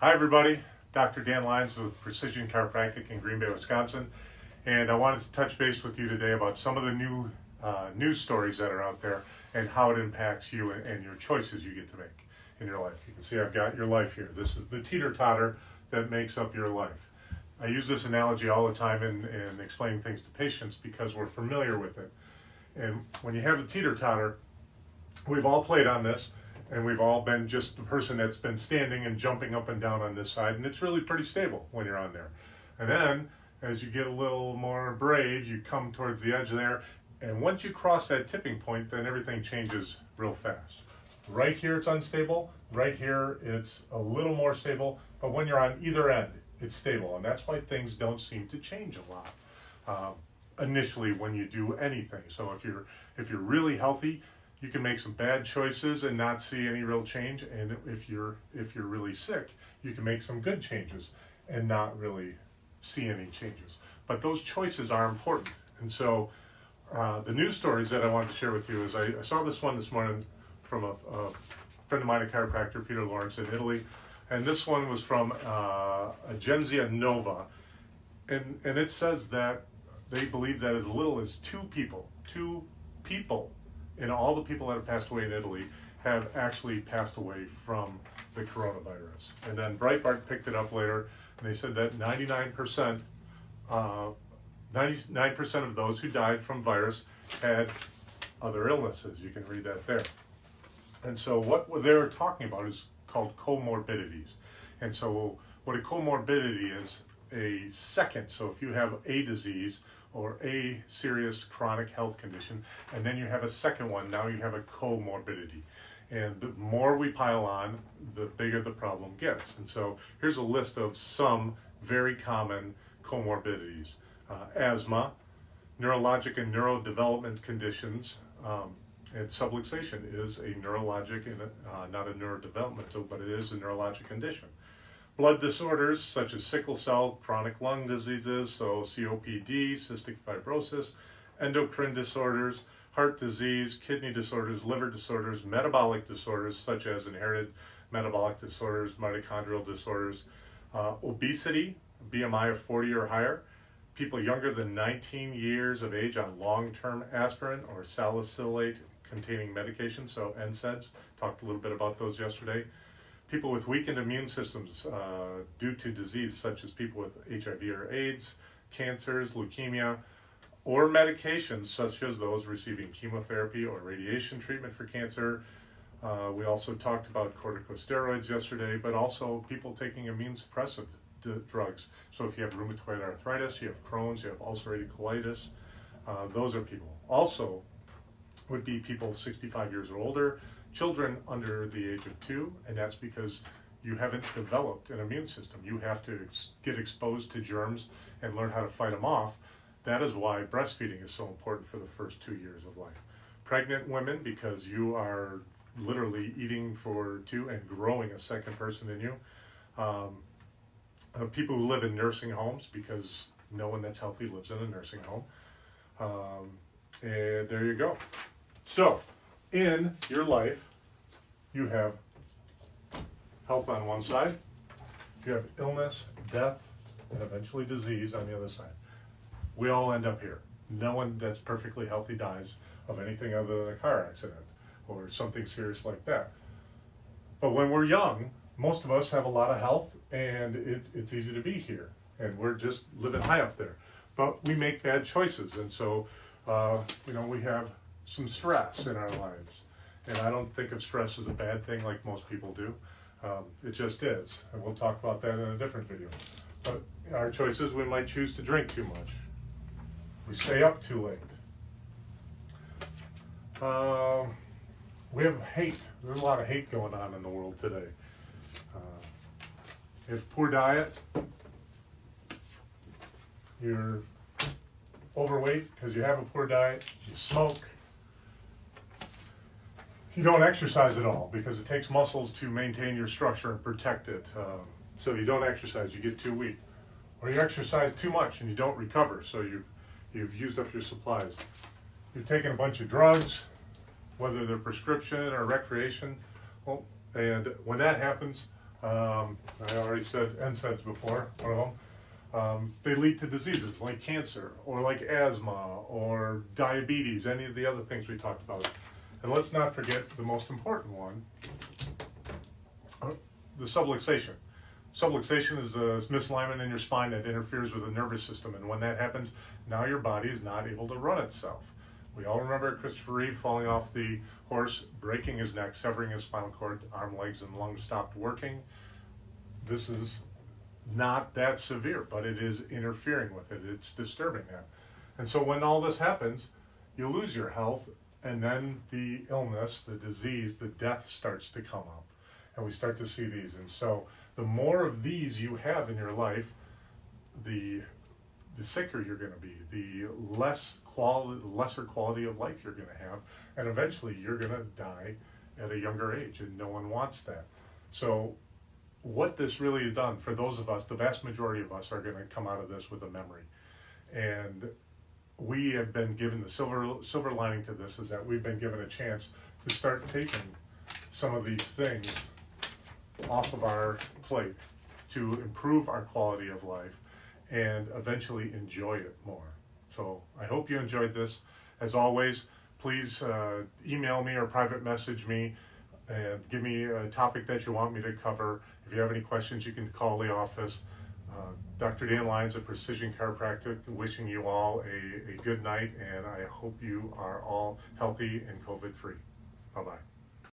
Hi everybody, Dr. Dan Lyons with Precision Chiropractic in Green Bay, Wisconsin. And I wanted to touch base with you today about some of the new news stories that are out there and how it impacts you and your choices you get to make in your life. You can see I've got your life here. This is the teeter-totter that makes up your life. I use this analogy all the time in explaining things to patients because we're familiar with it. And when you have the teeter-totter, we've all played on this. And we've all been just the person that's been standing and jumping up and down on this side, and it's really pretty stable when you're on there. And then, as you get a little more brave, you come towards the edge there, and once you cross that tipping point, then everything changes real fast. Right here it's unstable, right here it's a little more stable, but when you're on either end, it's stable, and that's why things don't seem to change a lot initially when you do anything. So if you're really healthy, you can make some bad choices and not see any real change. And if you're really sick, you can make some good changes and not really see any changes. But those choices are important. And so the news stories that I wanted to share with you is I saw this one this morning from a friend of mine, a chiropractor, Peter Lawrence in Italy. And this one was from Agenzia Nova. And it says that they believe that as little as two people, and all the people that have passed away in Italy have actually passed away from the coronavirus. And then Breitbart picked it up later, and they said that 99% of those who died from virus had other illnesses. You can read that there. And so what they're talking about is called comorbidities. And so what a comorbidity is a second. So if you have a disease or a serious chronic health condition, and then you have a second one, now you have a comorbidity. And the more we pile on, the bigger the problem gets. And so here's a list of some very common comorbidities. Asthma, neurologic and neurodevelopment conditions, and subluxation is a neurologic and not a neurodevelopmental, but it is a neurologic condition. Blood disorders such as sickle cell, chronic lung diseases, so COPD, cystic fibrosis, endocrine disorders, heart disease, kidney disorders, liver disorders, metabolic disorders such as inherited metabolic disorders, mitochondrial disorders, obesity, BMI of 40 or higher, people younger than 19 years of age on long-term aspirin or salicylate containing medication, so NSAIDs, talked a little bit about those yesterday. People with weakened immune systems due to disease, such as people with HIV or AIDS, cancers, leukemia, or medications such as those receiving chemotherapy or radiation treatment for cancer. We also talked about corticosteroids yesterday, but also people taking immune suppressive drugs. So if you have rheumatoid arthritis, you have Crohn's, you have ulcerative colitis, those are people. Also would be people 65 years or older, children under the age of 2, and that's because you haven't developed an immune system. You have to get exposed to germs and learn how to fight them off. That is why breastfeeding is so important for the first 2 years of life. Pregnant women, because you are literally eating for 2 and growing a second person in you. People who live in nursing homes, because no one that's healthy lives in a nursing home. And there you go. So, in your life, you have health on one side, you have illness, death, and eventually disease on the other side. We all end up here. No one that's perfectly healthy dies of anything other than a car accident or something serious like that. But when we're young, most of us have a lot of health, and it's easy to be here, and we're just living high up there. But we make bad choices, and so we have some stress in our lives. And I don't think of stress as a bad thing like most people do. It just is. And we'll talk about that in a different video. But our choices, we might choose to drink too much. We stay up too late. We have hate. There's a lot of hate going on in the world today. You have poor diet. You're overweight because you have a poor diet. You smoke. You don't exercise at all because it takes muscles to maintain your structure and protect it. So you don't exercise, you get too weak. Or you exercise too much and you don't recover, so you've used up your supplies. You're taking a bunch of drugs, whether they're prescription or recreation. Well, and when that happens, I already said NSAIDs before, one of them. They lead to diseases like cancer or like asthma or diabetes, any of the other things we talked about. And let's not forget the most important one, the subluxation. Subluxation is a misalignment in your spine that interferes with the nervous system, and when that happens, now your body is not able to run itself. We all remember Christopher Reeve falling off the horse, breaking his neck, severing his spinal cord, arm, legs, and lungs stopped working. This is not that severe, but it is interfering with it. It's disturbing that. And so when all this happens, you lose your health, and then the illness, the disease, the death starts to come up. And we start to see these. And so the more of these you have in your life, the sicker you're going to be, the lesser quality of life you're going to have, and eventually you're going to die at a younger age, and no one wants that. So what this really has done for those of us, the vast majority of us are going to come out of this with a memory. And we have been given the silver lining to this is that we've been given a chance to start taking some of these things off of our plate to improve our quality of life and eventually enjoy it more. So I hope you enjoyed this. As always, please email me or private message me and give me a topic that you want me to cover. If you have any questions, you can call the office. Dr. Dan Lyons of Precision Chiropractic, wishing you all a good night, and I hope you are all healthy and COVID-free. Bye-bye.